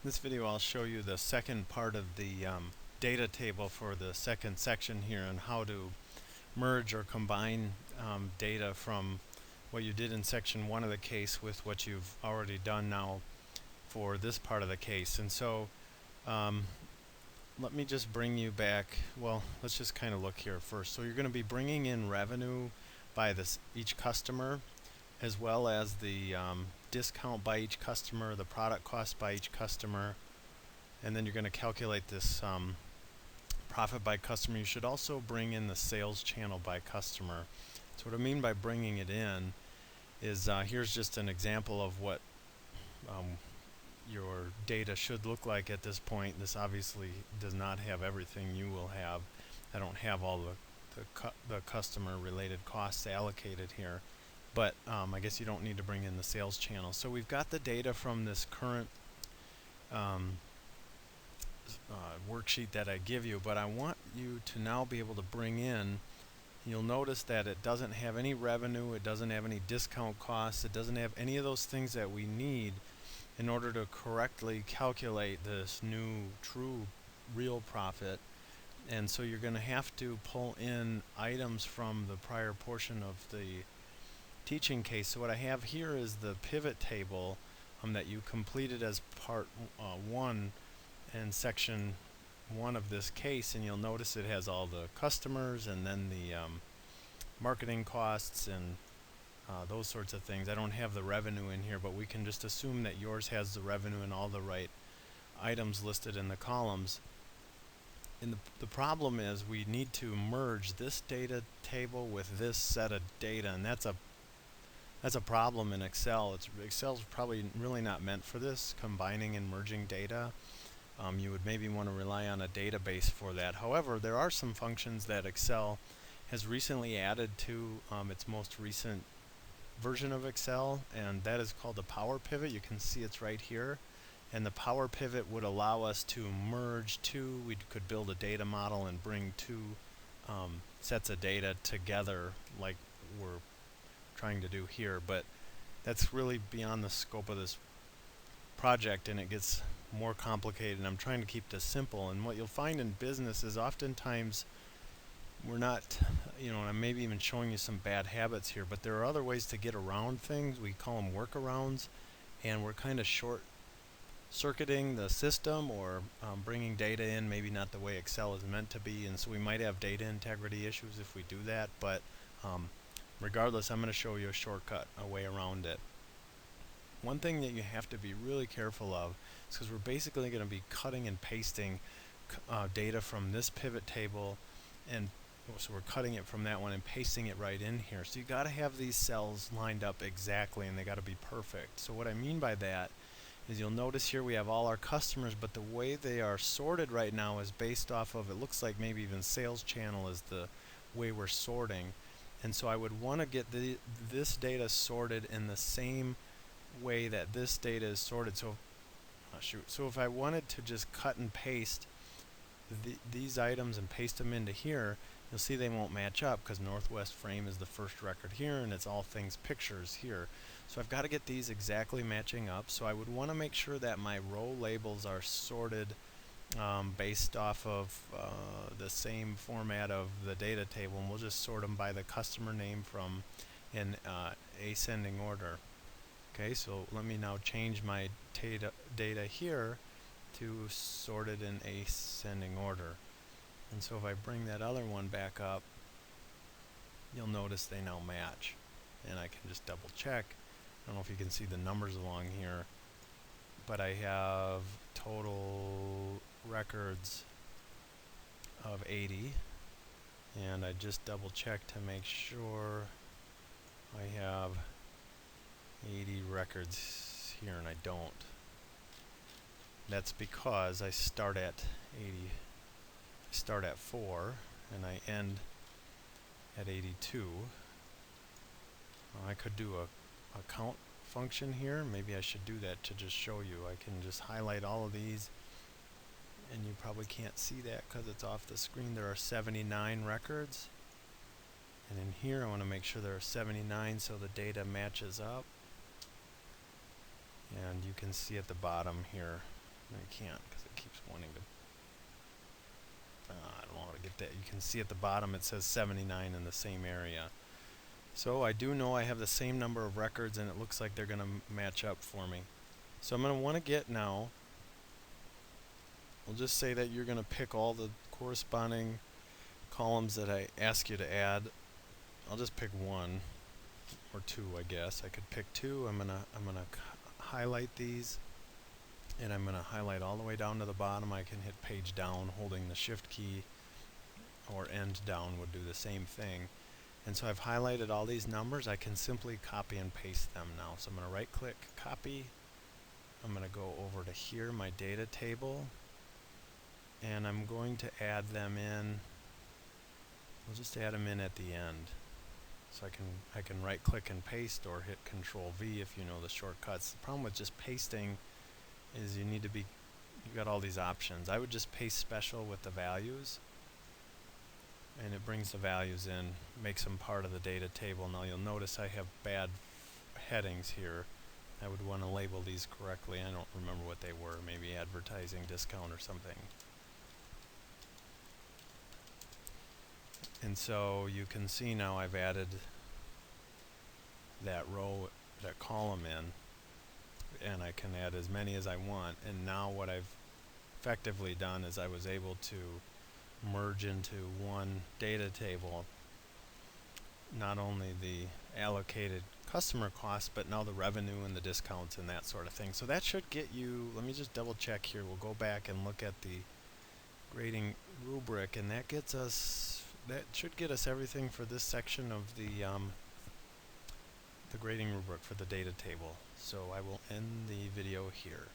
In this video I'll show you the second part of the data table for the second section here on how to merge or combine data from what you did in section 1 of the case with what you've already done now for this part of the case. And so let me just bring you back. Well, let's just kind of look here first. So you're going to be bringing in revenue by each customer, as well as the discount by each customer, the product cost by each customer, and then you're going to calculate this profit by customer. You should also bring in the sales channel by customer. So what I mean by bringing it in is here's just an example of what your data should look like at this point. This obviously does not have everything you will have. I don't have all the customer related costs allocated here. But I guess you don't need to bring in the sales channel. So we've got the data from this current worksheet that I give you, but I want you to now be able to bring in, you'll notice that it doesn't have any revenue, it doesn't have any discount costs, it doesn't have any of those things that we need in order to correctly calculate this new true real profit. And so you're going to have to pull in items from the prior portion of the teaching case. So what I have here is the pivot table that you completed as part 1 in section 1 of this case, and you'll notice it has all the customers and then the marketing costs and those sorts of things. I don't have the revenue in here, but we can just assume that yours has the revenue and all the right items listed in the columns. And the problem is we need to merge this data table with this set of data, and that's a problem in Excel. Excel's probably really not meant for this, combining and merging data. You would maybe want to rely on a database for that. However, there are some functions that Excel has recently added to its most recent version of Excel, and that is called the Power Pivot. You can see it's right here. And the Power Pivot would allow us to merge we could build a data model and bring two sets of data together like we're trying to do here, but that's really beyond the scope of this project, and it gets more complicated, and I'm trying to keep this simple. And what you'll find in business is oftentimes we're not, and I'm maybe even showing you some bad habits here, but there are other ways to get around things. We call them workarounds, and we're kind of short-circuiting the system or bringing data in maybe not the way Excel is meant to be, and so we might have data integrity issues if we do that, but regardless, I'm going to show you a shortcut, a way around it. One thing that you have to be really careful of is because we're basically going to be cutting and pasting data from this pivot table, and so we're cutting it from that one and pasting it right in here. So you got to have these cells lined up exactly, and they got to be perfect. So what I mean by that is you'll notice here we have all our customers, but the way they are sorted right now is based off of, it looks like maybe even sales channel is the way we're sorting. And so I would want to get this data sorted in the same way that this data is sorted. So, so if I wanted to just cut and paste these items and paste them into here, you'll see they won't match up because Northwest Frame is the first record here, and it's all things pictures here. So I've got to get these exactly matching up. So I would want to make sure that my row labels are sorted based off of the same format of the data table, and we'll just sort them by the customer name from in ascending order. Okay, so let me now change my data here to sorted in ascending order. And so if I bring that other one back up, you'll notice they now match. And I can just double check. I don't know if you can see the numbers along here, but I have total records of 80, and I just double check to make sure I have 80 records here, and I don't. That's because I start at 80, I start at 4 and I end at 82. I could do a count function here. Maybe I should do that to just show you. I can just highlight all of these, and you probably can't see that because it's off the screen. There are 79 records, and in here I want to make sure there are 79 so the data matches up. And you can see at the bottom here No, you can't because it keeps wanting to. I don't know how to get that. You can see at the bottom it says 79 in the same area. So I do know I have the same number of records, and it looks like they're going to match up for me. So I'm going to want to get now. We'll just say that you're going to pick all the corresponding columns that I ask you to add. I'll just pick one or two, I guess. I could pick two. I'm gonna highlight these, and I'm gonna highlight all the way down to the bottom. I can hit page down holding the shift key, or end down would do the same thing. And so I've highlighted all these numbers. I can simply copy and paste them now. So I'm gonna right click, copy. I'm gonna go over to here, my data table, and I'm going to add them in. We'll just add them in at the end. So I can right click and paste, or hit Control V if you know the shortcuts. The problem with just pasting is you got all these options. I would just paste special with the values, and it brings the values in, makes them part of the data table. Now you'll notice I have bad headings here. I would want to label these correctly. I don't remember what they were, maybe advertising discount or something. And so you can see now I've added that row, that column in, and I can add as many as I want. And now what I've effectively done is I was able to merge into one data table not only the allocated customer costs, but now the revenue and the discounts and that sort of thing. So that should get you, let me just double check here. We'll go back and look at the grading rubric, and that should get us everything for this section of the grading rubric for the data table. So I will end the video here.